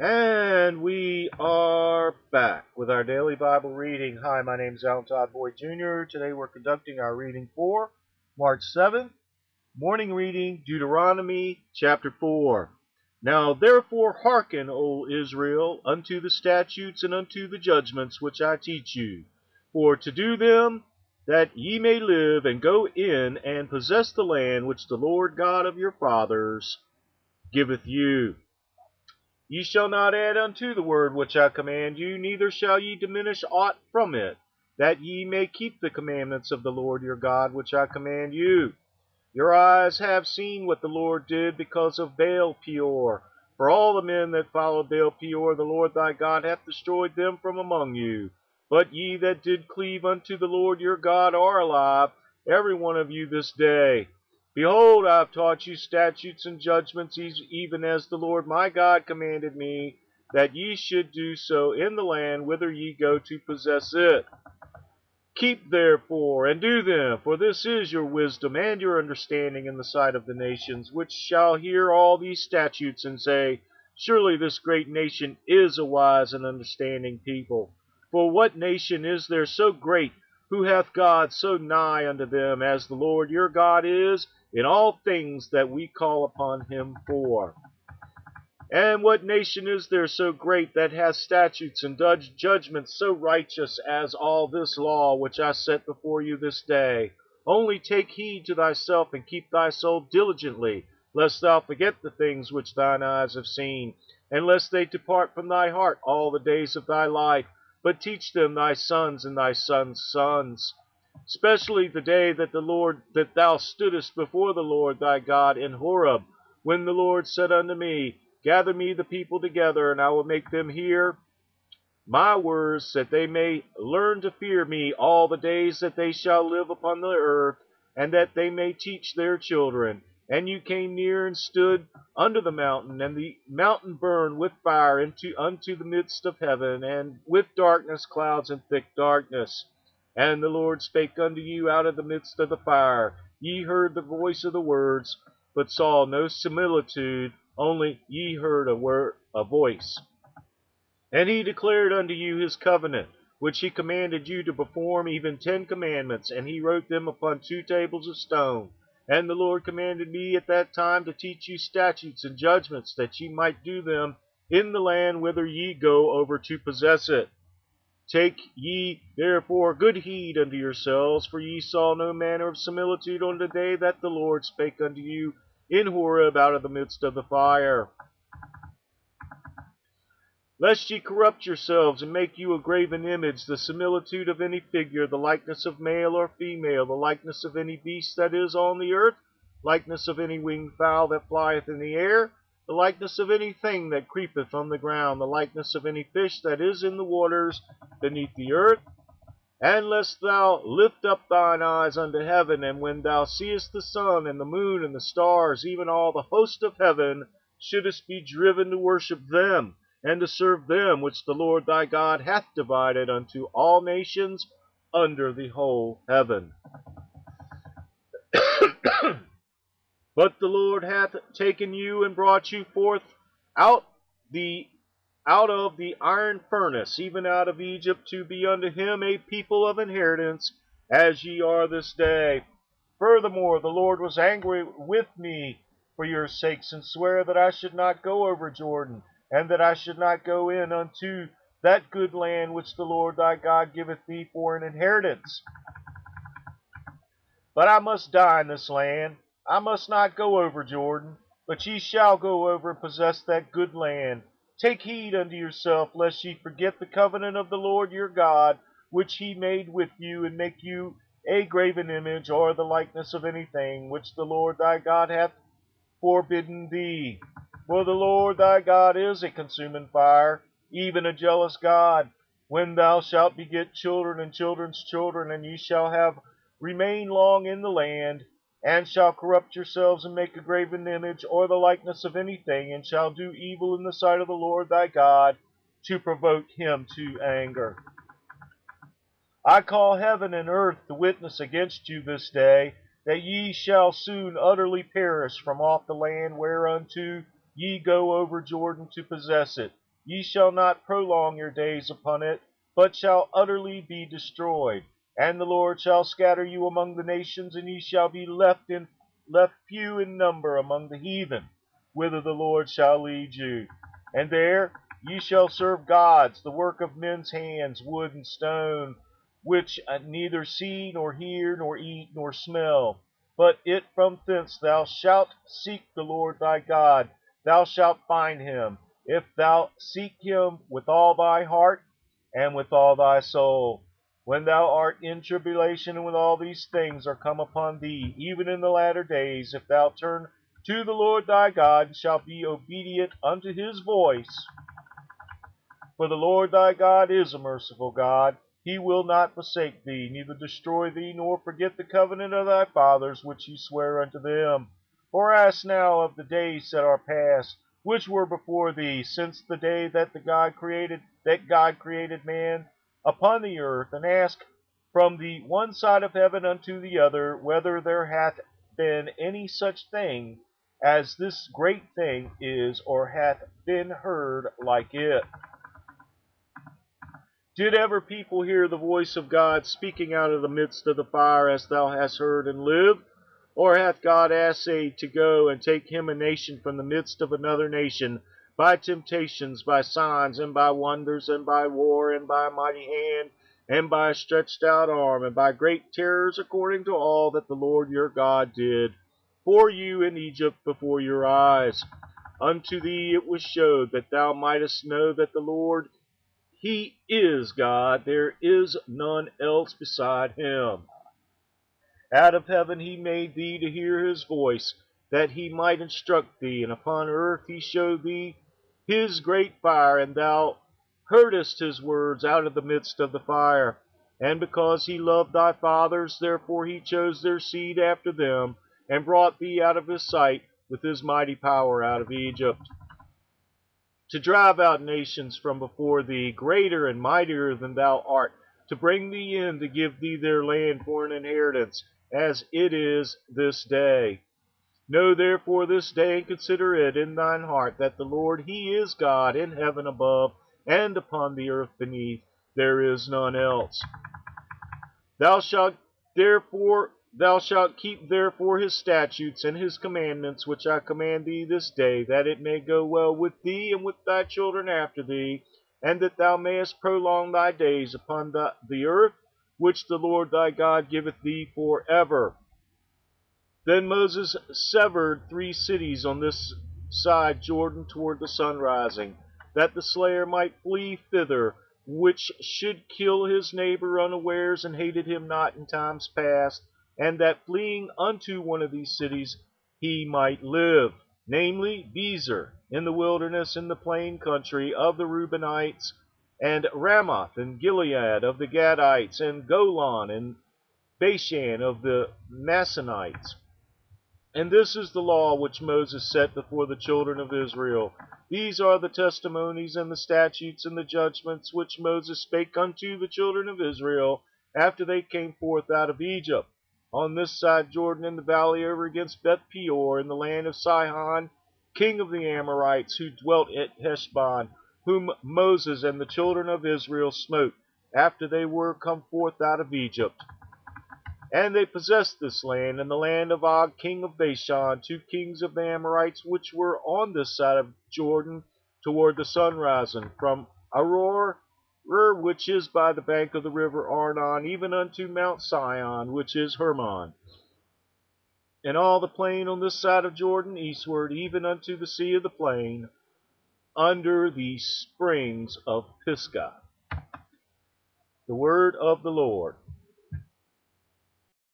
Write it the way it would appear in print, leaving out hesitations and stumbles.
And we are back with our daily Bible reading. Hi, my name is Alan Todd Boyd Jr. Today we're conducting our reading for March 7th. Morning reading, Deuteronomy chapter 4. Now therefore hearken, O Israel, unto the statutes and unto the judgments which I teach you, for to do them, that ye may live and go in and possess the land which the Lord God of your fathers giveth you. Ye shall not add unto the word which I command you, neither shall ye diminish aught from it, that ye may keep the commandments of the Lord your God which I command you. Your eyes have seen what the Lord did because of Baal Peor. For all the men that followed Baal Peor, the Lord thy God hath destroyed them from among you. But ye that did cleave unto the Lord your God are alive, every one of you this day. Behold, I have taught you statutes and judgments, even as the Lord my God commanded me, that ye should do so in the land whither ye go to possess it. Keep therefore, and do them, for this is your wisdom and your understanding in the sight of the nations, which shall hear all these statutes, and say, Surely this great nation is a wise and understanding people. For what nation is there so great, who hath God so nigh unto them, as the Lord your God is, in all things that we call upon him for? And what nation is there so great that hath statutes and judgments so righteous as all this law which I set before you this day? Only take heed to thyself and keep thy soul diligently, lest thou forget the things which thine eyes have seen, and lest they depart from thy heart all the days of thy life, but teach them thy sons and thy sons' sons. Especially the day that thou stoodest before the Lord thy God in Horeb, when the Lord said unto me, Gather me the people together, and I will make them hear my words, that they may learn to fear me all the days that they shall live upon the earth, and that they may teach their children. And you came near and stood under the mountain, and the mountain burned with fire unto the midst of heaven, and with darkness, clouds, and thick darkness. And the Lord spake unto you out of the midst of the fire. Ye heard the voice of the words, but saw no similitude, only ye heard a voice. And he declared unto you his covenant, which he commanded you to perform, even 10 commandments, and he wrote them upon 2 tables of stone. And the Lord commanded me at that time to teach you statutes and judgments, that ye might do them in the land whither ye go over to possess it. Take ye therefore good heed unto yourselves, for ye saw no manner of similitude on the day that the Lord spake unto you in Horeb out of the midst of the fire. Lest ye corrupt yourselves, and make you a graven image, the similitude of any figure, the likeness of male or female, the likeness of any beast that is on the earth, likeness of any winged fowl that flieth in the air, the likeness of anything that creepeth on the ground, the likeness of any fish that is in the waters beneath the earth. And lest thou lift up thine eyes unto heaven, and when thou seest the sun and the moon and the stars, even all the host of heaven, shouldest be driven to worship them, and to serve them which the Lord thy God hath divided unto all nations under the whole heaven. But the Lord hath taken you and brought you forth out of the iron furnace, even out of Egypt, to be unto him a people of inheritance, as ye are this day. Furthermore, the Lord was angry with me for your sakes, and sware that I should not go over Jordan, and that I should not go in unto that good land which the Lord thy God giveth thee for an inheritance. But I must die in this land. I must not go over Jordan, but ye shall go over and possess that good land. Take heed unto yourself, lest ye forget the covenant of the Lord your God, which he made with you, and make you a graven image, or the likeness of anything, which the Lord thy God hath forbidden thee. For the Lord thy God is a consuming fire, even a jealous God. When thou shalt beget children and children's children, and ye shall have remained long in the land, and shall corrupt yourselves and make a graven image, or the likeness of anything, and shall do evil in the sight of the Lord thy God, to provoke him to anger. I call heaven and earth to witness against you this day, that ye shall soon utterly perish from off the land whereunto ye go over Jordan to possess it. ye shall not prolong your days upon it, but shall utterly be destroyed. And the Lord shall scatter you among the nations, and ye shall be left few in number among the heathen, whither the Lord shall lead you. And there ye shall serve gods, the work of men's hands, wood and stone, which neither see, nor hear, nor eat, nor smell. But it from thence thou shalt seek the Lord thy God, thou shalt find him, if thou seek him with all thy heart and with all thy soul. When thou art in tribulation, and when all these things are come upon thee, even in the latter days, if thou turn to the Lord thy God, and shalt be obedient unto his voice, for the Lord thy God is a merciful God. He will not forsake thee, neither destroy thee, nor forget the covenant of thy fathers, which he sware unto them. For ask now of the days that are past, which were before thee, since the day that God created man upon the earth, and ask from the one side of heaven unto the other, whether there hath been any such thing as this great thing is, or hath been heard like it. Did ever people hear the voice of God speaking out of the midst of the fire, as thou hast heard, and live? Or hath God assayed to go and take him a nation from the midst of another nation, by temptations, by signs, and by wonders, and by war, and by a mighty hand, and by a stretched out arm, and by great terrors, according to all that the Lord your God did for you in Egypt before your eyes? Unto thee it was showed, that thou mightest know that the Lord, he is God, there is none else beside him. Out of heaven he made thee to hear his voice, that he might instruct thee, and upon earth he showed thee his great fire, and thou heardest his words out of the midst of the fire. And because he loved thy fathers, therefore he chose their seed after them, and brought thee out of his sight with his mighty power out of Egypt, to drive out nations from before thee, greater and mightier than thou art, to bring thee in, to give thee their land for an inheritance, as it is this day. Know therefore this day, and consider it in thine heart, that the Lord, he is God, in heaven above, and upon the earth beneath. There is none else. Thou shalt keep therefore his statutes and his commandments, which I command thee this day, that it may go well with thee and with thy children after thee, and that thou mayest prolong thy days upon the earth, which the Lord thy God giveth thee forever. Then Moses severed 3 cities on this side Jordan toward the sunrising, that the slayer might flee thither, which should kill his neighbor unawares, and hated him not in times past, and that fleeing unto one of these cities he might live, namely Bezer, in the wilderness, in the plain country of the Reubenites, and Ramoth in Gilead of the Gadites, and Golan and Bashan of the Manassites. And this is the law which Moses set before the children of Israel. These are the testimonies and the statutes and the judgments which Moses spake unto the children of Israel after they came forth out of Egypt, on this side Jordan, in the valley over against Beth Peor, in the land of Sihon, king of the Amorites, who dwelt at Heshbon, whom Moses and the children of Israel smote after they were come forth out of Egypt. And they possessed this land, and the land of Og king of Bashan, 2 kings of the Amorites, which were on this side of Jordan toward the sunrising, from Aroer, which is by the bank of the river Arnon, even unto Mount Sion, which is Hermon, and all the plain on this side of Jordan eastward, even unto the sea of the plain, under the springs of Pisgah. The word of the Lord.